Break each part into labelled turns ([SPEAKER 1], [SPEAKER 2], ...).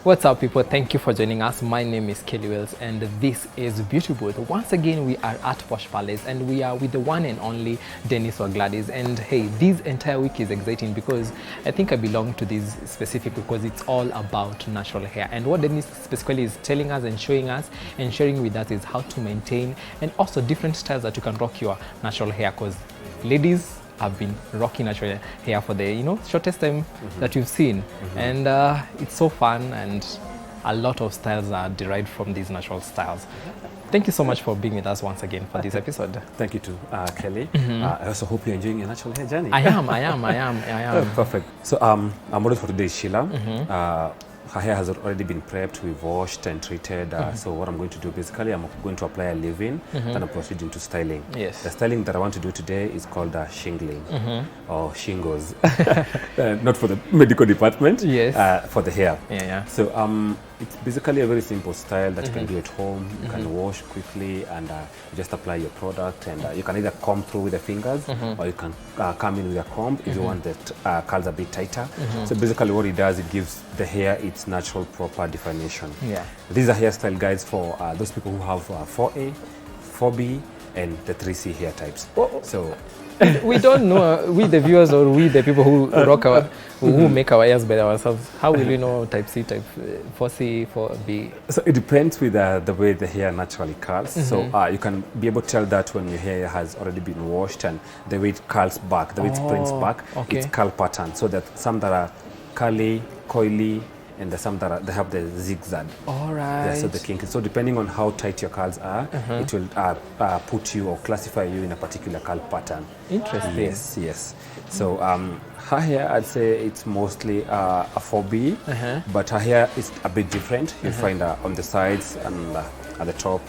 [SPEAKER 1] What's up, people? Thank you for joining us. My name is Kelly Weils and this is Beauty Booth. Once again, we are at Posh Palace and we are with the one and only Dennis or Gladys. And hey, this entire week is exciting because I think I belong to this specific because it's all about natural hair. And what Dennis specifically is telling us and showing us and sharing with us is how to maintain and also different styles that you can rock your natural hair, because ladies have been rocking natural hair for the shortest time that you've seen, and it's so fun, and a lot of styles are derived from these natural styles. Thank you so much for being with us once again for this episode.
[SPEAKER 2] Thank you too, Kelly. I also hope you're enjoying your natural hair journey.
[SPEAKER 1] I am.
[SPEAKER 2] Perfect. So my model for today is Sheila. Her hair has already been prepped, we've washed and treated. So what I'm going to do, basically, I'm going to apply a leave-in, then I'm proceeding to styling.
[SPEAKER 1] Yes.
[SPEAKER 2] The styling that I want to do today is called shingling or shingles. Not for the medical department,
[SPEAKER 1] yes.
[SPEAKER 2] For the hair.
[SPEAKER 1] Yeah.
[SPEAKER 2] So it's basically a very simple style that you can do at home. You can wash quickly and you just apply your product, and you can either comb through with the fingers or you can come in with a comb if you want that curls a bit tighter. So basically what it does, it gives the hair its natural proper definition. Yeah. These are hairstyle guides for those people who have 4A, 4B and the 3C hair types. So
[SPEAKER 1] we don't know, we the viewers or we the people who rock our, who make our hairs by ourselves, how will we know type C, type 4C, 4B?
[SPEAKER 2] So it depends with the way the hair naturally curls. So you can be able to tell that when your hair has already been washed and the way it curls back, the way it sprints back, it's curl pattern. So that some that are curly, coily, and there's some that they have the zigzag. All right. Yeah, so the kinky. So depending on how tight your curls are, it will put you or classify you in a particular curl pattern.
[SPEAKER 1] Interesting.
[SPEAKER 2] Yes. So her hair, I'd say it's mostly a 4B, but her hair is a bit different. You find on the sides and at the top,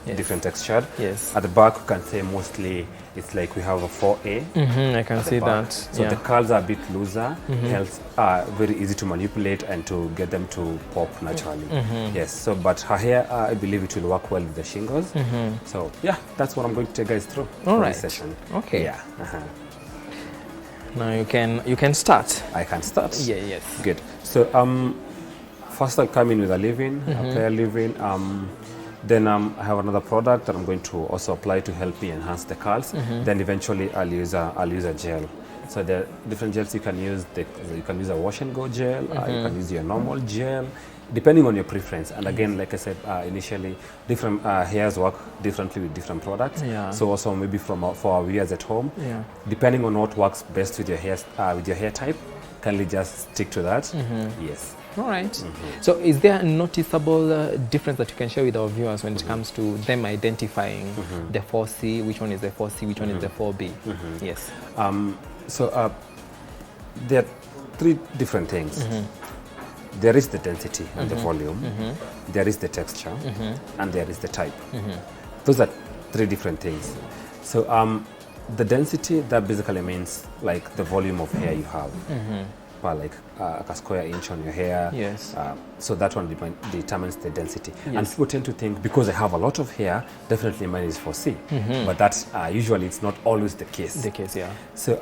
[SPEAKER 2] different textured. Yes. At the back, you can say mostly it's like we have a 4A. I
[SPEAKER 1] can see that.
[SPEAKER 2] So the curls are a bit looser, hence very easy to manipulate and to get them to pop naturally. Yes. So, but her hair, I believe it will work well with the shingles. So yeah, that's what I'm going to take guys through for this session. Okay. Yeah.
[SPEAKER 1] Now you can start.
[SPEAKER 2] I can start.
[SPEAKER 1] Yeah. Yes.
[SPEAKER 2] Good. So first I'll come in with a leave-in, apply a leave-in. Then I have another product that I'm going to also apply to help me enhance the curls. Then eventually I'll use a gel. So there are different gels you can use. You can use a wash and go gel. You can use your normal gel, depending on your preference. And again, like I said initially, different hairs work differently with different products. So also maybe for our viewers at home, depending on what works best with your hair type, kindly just stick to that. Yes.
[SPEAKER 1] All right. So is there a noticeable difference that you can share with our viewers when it comes to them identifying the 4C, which one is the 4C, which one is the 4B? Yes. So there are three different things. There is the density and the volume, there is the texture, and there is the type. Those are three different things. So the density, that basically means like the volume of hair you have. Like a square inch on your hair. Yes. So that one determines the density. Yes. And people tend to think because I have a lot of hair, definitely mine is 4C. But that's usually it's not always the case. So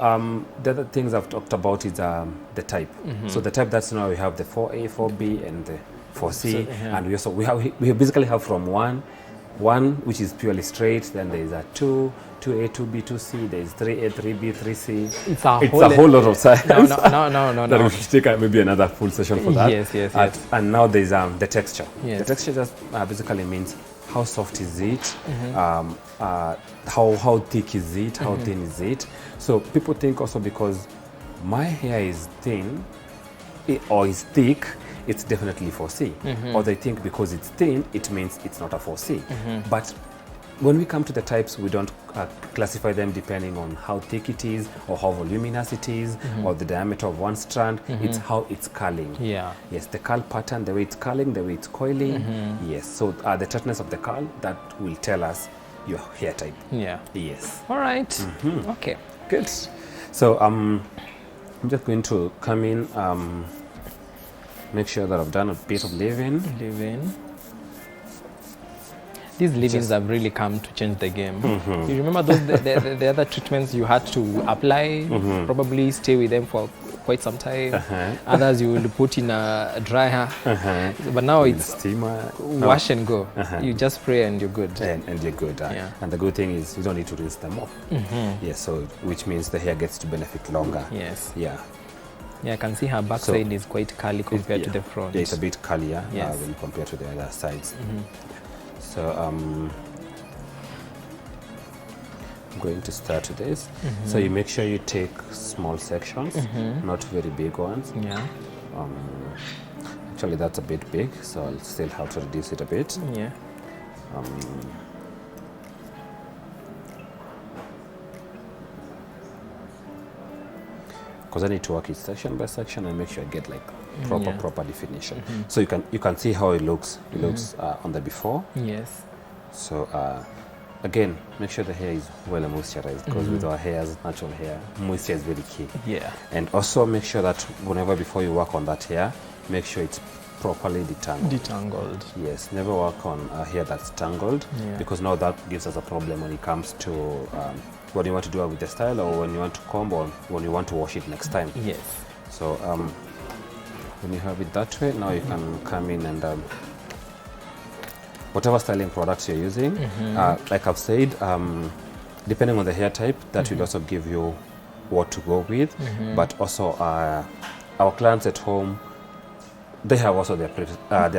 [SPEAKER 1] the other things I've talked about is the type. So the type, that's now we have the 4A, 4B, and the 4C. And we basically have from one which is purely straight, then there is a 2A, 2B, 2C, there is 3A, 3B, 3C. It's a whole lot of science. No. That we should take maybe another full session for that. Yes. And now there's the texture. Yes. The texture just basically means how soft is it, how thick is it, how thin is it. So people think also because my hair is thin or is thick, it's definitely 4C. Or they think because it's thin, it means it's not a 4C. But when we come to the types, we don't classify them depending on how thick it is or how voluminous it is or the diameter of one strand. It's how it's curling. Yes, the curl pattern, the way it's curling, the way it's coiling. Yes, so the tightness of the curl, that will tell us your hair type. Yes. All right. Okay.
[SPEAKER 2] Good. So I'm just going to come in, make sure that I've done a bit of leave-in.
[SPEAKER 1] These leave-ins have really come to change the game. You remember those the other treatments you had to apply, probably stay with them for quite some time. Others you will put in a dryer. But now it's
[SPEAKER 2] steamer.
[SPEAKER 1] wash and go. You just spray and you're good.
[SPEAKER 2] And you're good. And the good thing is you don't need to rinse them off. Yes, so which means the hair gets to benefit longer.
[SPEAKER 1] Yes.
[SPEAKER 2] Yeah.
[SPEAKER 1] Yeah, I can see her backside is quite curly compared to the front.
[SPEAKER 2] Yeah, it's a bit curlier
[SPEAKER 1] Yes.
[SPEAKER 2] when compared to the other sides. So I'm going to start with this. So you make sure you take small sections, not very big ones.
[SPEAKER 1] Yeah.
[SPEAKER 2] Actually, that's a bit big, so I'll still have to reduce it a bit.
[SPEAKER 1] Yeah.
[SPEAKER 2] Because I need to work it section by section and make sure I get like proper definition. So you can see how it looks. It looks on the before.
[SPEAKER 1] Yes.
[SPEAKER 2] So again, make sure the hair is well moisturized, because with our hairs, natural hair, moisture is very key.
[SPEAKER 1] Yeah.
[SPEAKER 2] And also make sure that whenever before you work on that hair, make sure it's properly detangled.
[SPEAKER 1] Detangled.
[SPEAKER 2] Yes, never work on a hair that's tangled, because now that gives us a problem when it comes to when you want to do it with the style, or when you want to comb, or when you want to wash it next time.
[SPEAKER 1] Yes.
[SPEAKER 2] So when you have it that way, now you can come in and whatever styling products you're using, like I've said, depending on the hair type, that will also give you what to go with. But also our clients at home, they have also their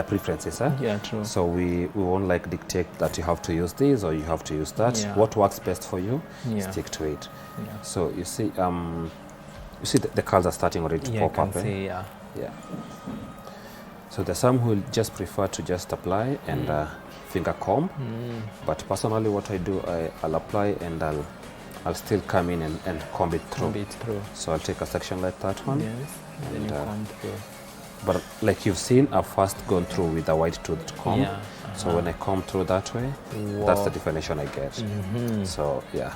[SPEAKER 2] preferences.
[SPEAKER 1] Yeah, true.
[SPEAKER 2] So we won't like dictate that you have to use this or you have to use that.
[SPEAKER 1] Yeah.
[SPEAKER 2] What works best for you, stick to it.
[SPEAKER 1] Yeah.
[SPEAKER 2] So you see the curls are starting already to pop up.
[SPEAKER 1] See, yeah.
[SPEAKER 2] So there's some who just prefer to just apply and finger comb. But personally, what I do, I'll apply and I'll still come in and comb it through. So I'll take a section like that one.
[SPEAKER 1] Yes. And then you comb through.
[SPEAKER 2] But like you've seen, I've first gone through with a white toothed comb.
[SPEAKER 1] Yeah.
[SPEAKER 2] So when I comb through that way, that's the definition I get. So yeah.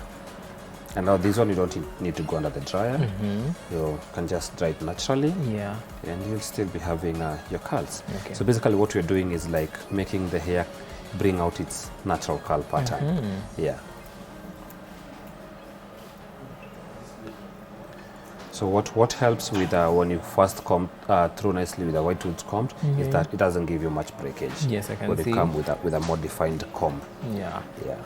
[SPEAKER 2] And now this one, you don't need to go under the dryer. You can just dry it naturally.
[SPEAKER 1] Yeah.
[SPEAKER 2] And you'll still be having your curls.
[SPEAKER 1] Okay.
[SPEAKER 2] So basically what we're doing is like making the hair bring out its natural curl pattern. Yeah. So what helps with when you first comb through nicely with a white tooth comb is that it doesn't give you much breakage.
[SPEAKER 1] Yes, I can
[SPEAKER 2] when
[SPEAKER 1] see.
[SPEAKER 2] you come with a more defined comb.
[SPEAKER 1] Yeah.
[SPEAKER 2] Yeah.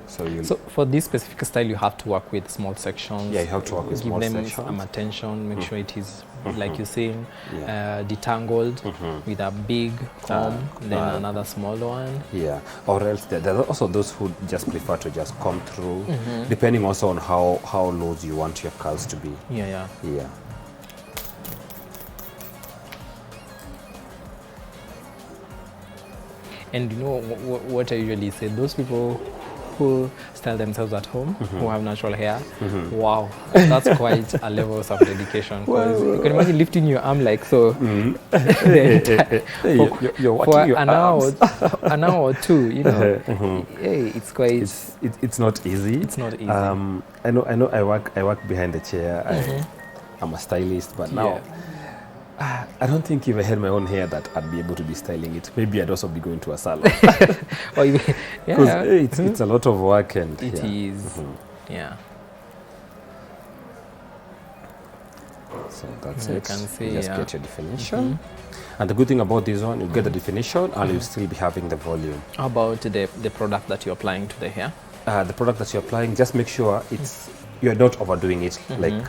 [SPEAKER 2] So
[SPEAKER 1] for this specific style, you have to work with small sections.
[SPEAKER 2] Yeah, you have to work with small sections.
[SPEAKER 1] Give them some attention. Make sure it is, like you're saying, detangled with a big comb, then another small one.
[SPEAKER 2] Yeah, or else there are also those who just prefer to just comb through, depending also on how loose you want your curls to be.
[SPEAKER 1] Yeah. And you know what I usually say, those people who style themselves at home, who have natural hair, wow, that's quite a level of dedication. Because you can imagine lifting your arm like so
[SPEAKER 2] for
[SPEAKER 1] an hour or two, you know. Hey, it's quite.
[SPEAKER 2] It's not easy.
[SPEAKER 1] It's not easy.
[SPEAKER 2] I know. I work behind the chair. I'm a stylist, but now. I don't think if I had my own hair that I'd be able to be styling it. Maybe I'd also be going to a salon. Because it's a lot of work and
[SPEAKER 1] it is. Yeah.
[SPEAKER 2] So that's
[SPEAKER 1] You
[SPEAKER 2] it.
[SPEAKER 1] can see,
[SPEAKER 2] you just get your definition. And the good thing about this one, you get the definition and you'll still be having the volume.
[SPEAKER 1] How about the product that you're applying to the hair?
[SPEAKER 2] The product that you're applying, just make sure you're not overdoing it,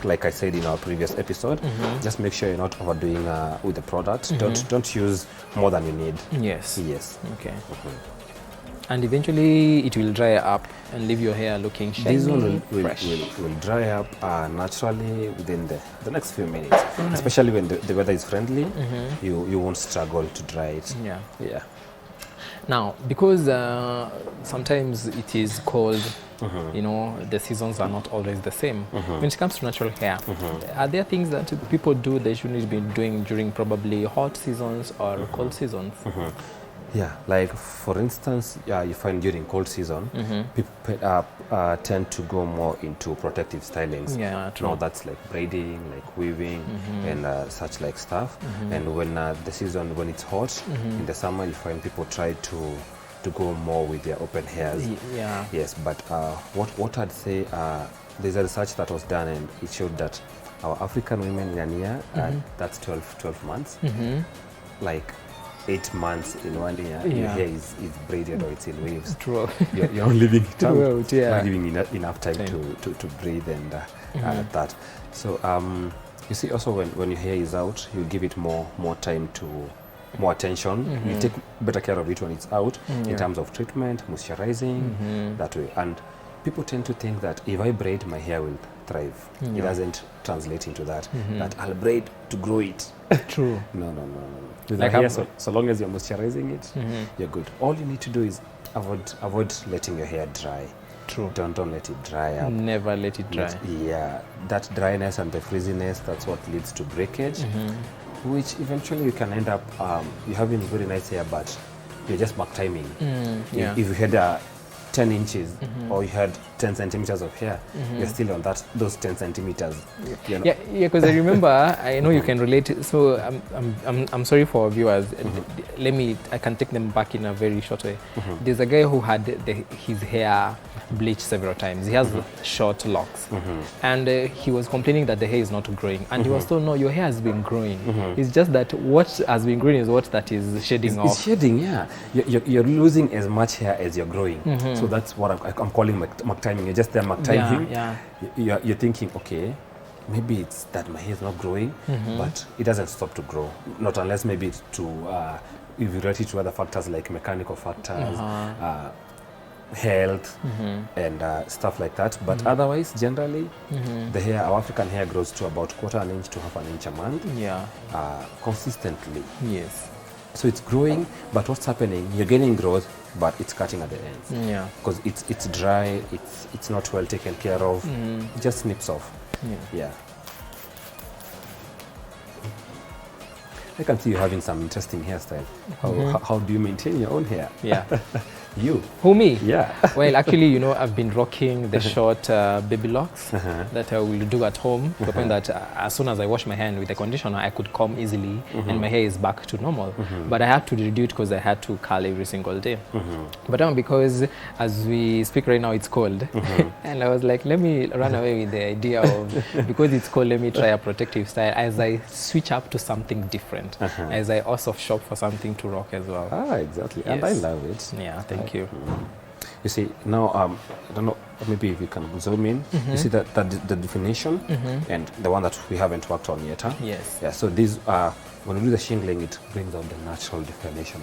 [SPEAKER 2] like I said in our previous episode. Just make sure you're not overdoing with the product. Don't use more than you need.
[SPEAKER 1] Yes. Okay. And eventually it will dry up and leave your hair looking shiny.
[SPEAKER 2] This one
[SPEAKER 1] fresh.
[SPEAKER 2] will dry up naturally within the next few minutes. Especially when the weather is friendly, you won't struggle to dry it. Yeah.
[SPEAKER 1] Now, because sometimes it is cold, you know, the seasons are not always the same. When it comes to natural hair, are there things that people do they shouldn't be doing during probably hot seasons or cold seasons?
[SPEAKER 2] Yeah, like for instance, you find during cold season, people tend to go more into protective stylings.
[SPEAKER 1] Yeah, true.
[SPEAKER 2] Now that's like braiding, like weaving, and such like stuff. And when the season, when it's hot in the summer, you find people try to go more with their open hairs.
[SPEAKER 1] Yeah.
[SPEAKER 2] Yes, but what I'd say, there's a research that was done, and it showed that our African women in a year, that's 12 months, like 8 months in 1 year, your hair is braided or it's in waves.
[SPEAKER 1] True.
[SPEAKER 2] You're not leaving it out.
[SPEAKER 1] True, yeah.
[SPEAKER 2] Not giving enough time to breathe and that. So you see, also when your hair is out, you give it more time to more attention. You take better care of it when it's out in terms of treatment, moisturizing, that way. And people tend to think that if I braid, my hair will thrive. It doesn't translate into that. That I'll braid to grow it.
[SPEAKER 1] True.
[SPEAKER 2] No. With
[SPEAKER 1] Like
[SPEAKER 2] hair, so long as you're moisturizing it, you're good. All you need to do is avoid letting your hair dry.
[SPEAKER 1] True.
[SPEAKER 2] Don't let it dry up.
[SPEAKER 1] Never let it dry.
[SPEAKER 2] That dryness and the frizziness, that's what leads to breakage, which eventually you can end up you having very nice hair, but you're just back timing. If you had 10 inches or you had 10 centimeters of hair, you're still on those 10 centimeters. You know?
[SPEAKER 1] Yeah, because I remember, I know you can relate. So I'm sorry for our viewers. I can take them back in a very short way. There's a guy who had his hair bleached several times. He has short locks, and he was complaining that the hair is not growing. And he was told, no, your hair has been growing. It's just that what has been growing is what that is shedding off.
[SPEAKER 2] It's shedding, yeah. You're losing as much hair as you're growing. So that's what I'm calling mark timing. You're just there mark timing. You're thinking, okay, maybe it's that my hair is not growing, but it doesn't stop to grow. Not unless maybe it's if you relate it to other factors like mechanical factors, health, and stuff like that. But otherwise, generally, our African hair grows to about 1/4 inch to 1/2 inch a month. Consistently.
[SPEAKER 1] Yes.
[SPEAKER 2] So it's growing, but what's happening? You're getting growth, but it's cutting at the ends.
[SPEAKER 1] Yeah.
[SPEAKER 2] Because it's dry, it's not well taken care of. It just snips off. Yeah. I can see you having some interesting hairstyle. How do you maintain your own hair?
[SPEAKER 1] Yeah.
[SPEAKER 2] You.
[SPEAKER 1] Who, me?
[SPEAKER 2] Yeah.
[SPEAKER 1] Well, actually, I've been rocking the short baby locks that I will do at home. To the point that as soon as I wash my hand with the conditioner, I could comb easily and my hair is back to normal. But I had to redo it because I had to curl every single day. But now, because as we speak right now, it's cold. And I was like, let me run away with the idea of, because it's cold, let me try a protective style as I switch up to something different. As I also shop for something to rock as well.
[SPEAKER 2] Exactly.
[SPEAKER 1] Yes.
[SPEAKER 2] And I love it.
[SPEAKER 1] Yeah, thank you.
[SPEAKER 2] You see, now, I don't know, maybe if you can zoom in, you see that the definition and the one that we haven't worked on yet.
[SPEAKER 1] Yes.
[SPEAKER 2] Yeah, so these when we do the shingling, it brings out the natural definition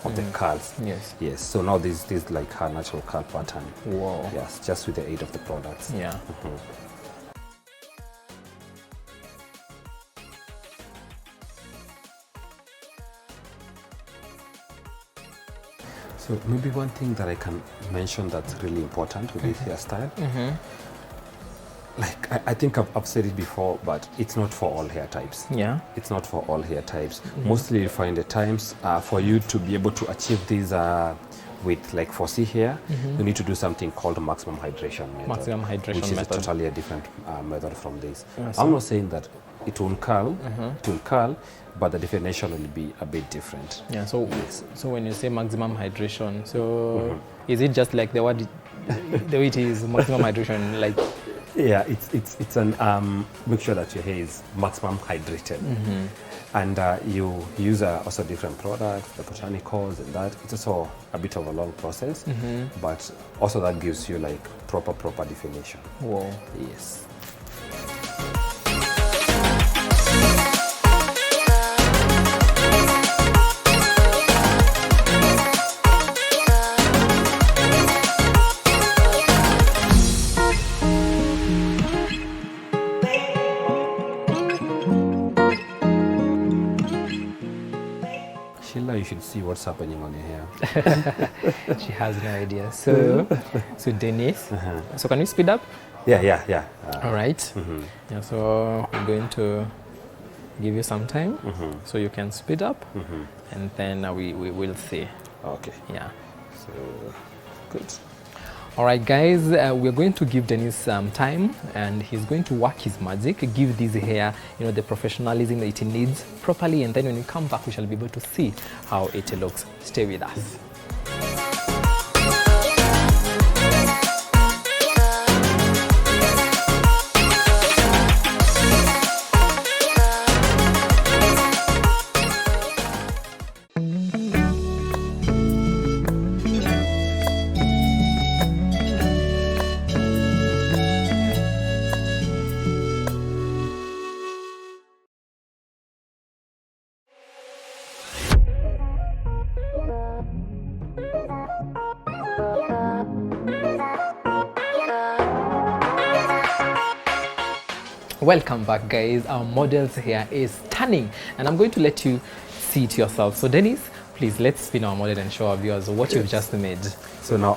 [SPEAKER 2] of the curls. Yes. So now this like her natural curl pattern.
[SPEAKER 1] Wow.
[SPEAKER 2] Yes, just with the aid of the products.
[SPEAKER 1] Yeah.
[SPEAKER 2] So maybe one thing that I can mention that's really important with this hairstyle, like I think I've said it before, but it's not for all hair types.
[SPEAKER 1] Yeah.
[SPEAKER 2] It's not for all hair types. Mostly you find the times for you to be able to achieve these with like 4C hair, you need to do something called maximum hydration method.
[SPEAKER 1] Maximum hydration
[SPEAKER 2] which is
[SPEAKER 1] method.
[SPEAKER 2] totally a different method from this.
[SPEAKER 1] So
[SPEAKER 2] I'm not saying that it will curl, but the definition will be a bit different.
[SPEAKER 1] Yeah, so when you say maximum hydration, so is it just like the word, the way it is, maximum hydration, like?
[SPEAKER 2] Yeah, it's an make sure that your hair is maximum hydrated, and you use also different products, the botanicals and that. It's also a bit of a long process, but also that gives you like proper definition.
[SPEAKER 1] Whoa.
[SPEAKER 2] Yes. You should see what's happening on your hair.
[SPEAKER 1] She has no idea. So Dennis, so can you speed up?
[SPEAKER 2] Yeah.
[SPEAKER 1] All right. Yeah, so we're going to give you some time so you can speed up, and then we will see.
[SPEAKER 2] Okay.
[SPEAKER 1] Yeah.
[SPEAKER 2] So, good.
[SPEAKER 1] All right, guys, we're going to give Dennis some time, and he's going to work his magic, give this hair, the professionalism that it needs properly, and then when we come back, we shall be able to see how it looks. Stay with us. Welcome back, guys. Our model's hair is stunning, and I'm going to let you see it yourself. So Dennis, please, let's spin our model and show our viewers what you've just made.
[SPEAKER 2] So now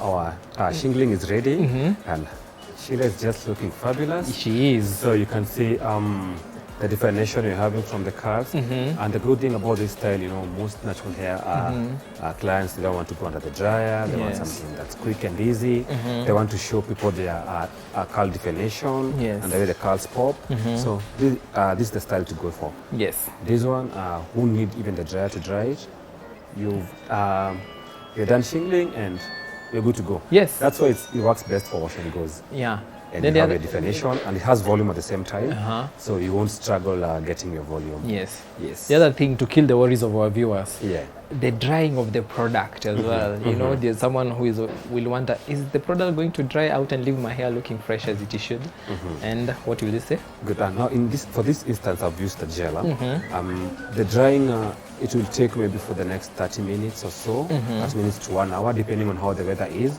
[SPEAKER 2] our shingling is ready, and Sheila is just looking fabulous.
[SPEAKER 1] She is.
[SPEAKER 2] So you can see the definition you're having from the curls. And the good thing about this style, most natural hair clients, they don't want to go under the dryer. They want something that's quick and easy. They want to show people their curl definition and the way the curls pop. So this is the style to go for.
[SPEAKER 1] Yes.
[SPEAKER 2] This one, who need even the dryer to dry it. You're done shingling and you're good to go.
[SPEAKER 1] Yes.
[SPEAKER 2] That's why it works best for wash and goes.
[SPEAKER 1] Yeah.
[SPEAKER 2] And then you have a definition, and it has volume at the same time, so you won't struggle getting your volume.
[SPEAKER 1] Yes.
[SPEAKER 2] Yes.
[SPEAKER 1] The other thing, to kill the worries of our viewers,
[SPEAKER 2] yeah,
[SPEAKER 1] the drying of the product as well. There's someone who will wonder, is the product going to dry out and leave my hair looking fresh as it should? And what will you say?
[SPEAKER 2] Good. Now, for this instance, I've used the gel. The drying, it will take maybe for the next 30 minutes or so, 30 minutes to 1 hour, depending on how the weather is.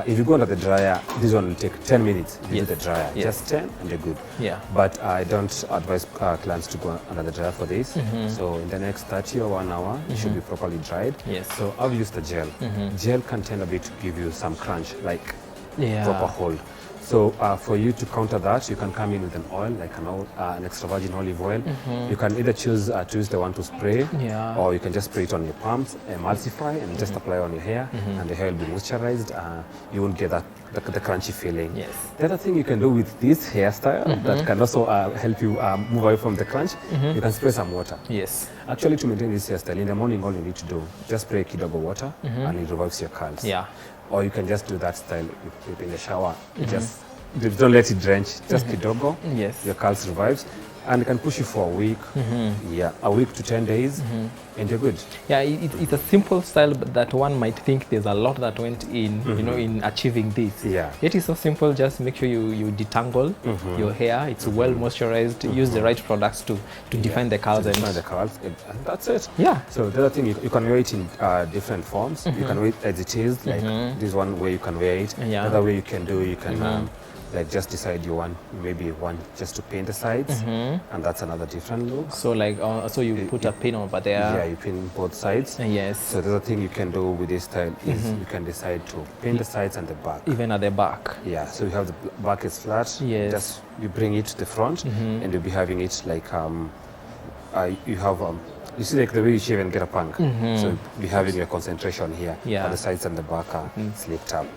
[SPEAKER 2] If you go under the dryer, this one will take 10 minutes. You do the dryer, just 10, and you're good.
[SPEAKER 1] Yeah.
[SPEAKER 2] But I don't advise clients to go under the dryer for this. So in the next 30 or 1 hour, it should be properly dried.
[SPEAKER 1] Yes.
[SPEAKER 2] So I've used the gel. Gel can tend a bit to give you some crunch, like proper hold. So for you to counter that, you can come in with an oil, like an extra virgin olive oil. You can either choose the one to spray, or you can just spray it on your palms, emulsify, and just apply on your hair, and the hair will be moisturized. You won't get the crunchy feeling.
[SPEAKER 1] Yes.
[SPEAKER 2] The other thing you can do with this hairstyle that can also help you move away from the crunch, you can spray some water.
[SPEAKER 1] Yes.
[SPEAKER 2] Actually, to maintain this hairstyle, in the morning, all you need to do, just spray kidogo water, and it revives your curls.
[SPEAKER 1] Yeah.
[SPEAKER 2] Or you can just do that style in the shower. Just don't let it drench. Just kidogo.
[SPEAKER 1] Yes.
[SPEAKER 2] Your curls revives, and it can push you for a week. Yeah, a week to 10 days, and you're good.
[SPEAKER 1] Yeah, it's a simple style, but that one might think there's a lot that went in, in achieving this.
[SPEAKER 2] Yeah.
[SPEAKER 1] It is so simple. Just make sure you detangle your hair. It's well moisturized. Use the right products to define the curls.
[SPEAKER 2] Define the curls, and that's it.
[SPEAKER 1] Yeah.
[SPEAKER 2] So the other thing, you can wear it in different forms. You can wear it as it is, like this one way you can wear it.
[SPEAKER 1] Yeah.
[SPEAKER 2] The other way you can do, you can just decide you want maybe one just to paint the sides, and that's another different look.
[SPEAKER 1] So so you put a pin over there.
[SPEAKER 2] Yeah, you pin both sides.
[SPEAKER 1] Yes.
[SPEAKER 2] So the other thing you can do with this style is you can decide to paint the sides and the back.
[SPEAKER 1] Even at the back.
[SPEAKER 2] Yeah, so you have the back is flat.
[SPEAKER 1] Yes.
[SPEAKER 2] Just you bring it to the front, and you'll be having it like you have you see like the way you shave and get a punk. So you'll be having your concentration here.
[SPEAKER 1] Yeah.
[SPEAKER 2] But the sides and the back are slicked up.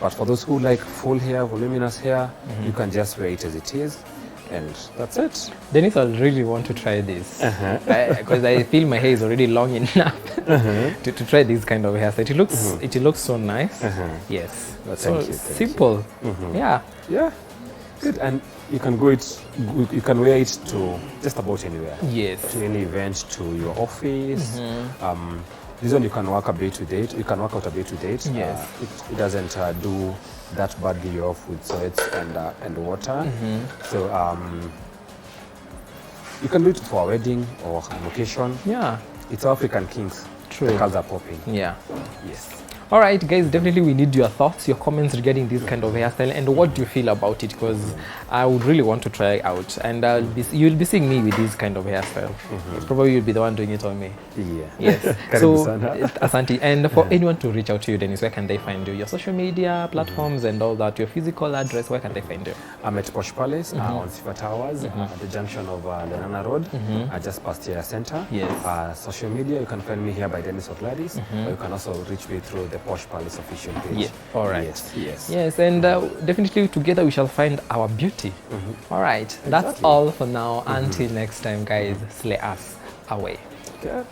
[SPEAKER 2] But for those who like full hair, voluminous hair, you can just wear it as it is, and that's it.
[SPEAKER 1] Dennis, I really want to try this because I feel my hair is already long enough to try this kind of hairstyle. It looks so nice. Yes.
[SPEAKER 2] Well,
[SPEAKER 1] so
[SPEAKER 2] thank you.
[SPEAKER 1] simple. Yeah.
[SPEAKER 2] Yeah. Good. And you can you can wear it to just about anywhere.
[SPEAKER 1] Yes.
[SPEAKER 2] To any event, to your office. This one you can work a bit with it. You can work out a bit with it.
[SPEAKER 1] Yes.
[SPEAKER 2] It doesn't do that badly off with sweats and water. So you can do it for a wedding or an occasion.
[SPEAKER 1] Yeah.
[SPEAKER 2] It's African Kings.
[SPEAKER 1] True.
[SPEAKER 2] The curls are popping.
[SPEAKER 1] Yeah.
[SPEAKER 2] Yes.
[SPEAKER 1] All right, guys, definitely we need your thoughts, your comments regarding this kind of hairstyle, and what do you feel about it, because I would really want to try it out, and you'll be seeing me with this kind of hairstyle. Probably you'll be the one doing it on me.
[SPEAKER 2] Yeah.
[SPEAKER 1] Yes.
[SPEAKER 2] Karibu
[SPEAKER 1] So,
[SPEAKER 2] sana.
[SPEAKER 1] Asante. And for anyone to reach out to you, Dennis, where can they find you? Your social media platforms and all that, your physical address, where can they find you?
[SPEAKER 2] I'm at Posh Palace on Sifa Towers at the junction of Lenana Road, just past here center.
[SPEAKER 1] Yes.
[SPEAKER 2] Social media, you can find me here by Dennis or Gladys, or you can also reach me through the Posh Palace official page.
[SPEAKER 1] Yeah. All right.
[SPEAKER 2] Yes.
[SPEAKER 1] And definitely together we shall find our beauty. All right. That's all for now. Until next time, guys. Slay us away.
[SPEAKER 2] Okay.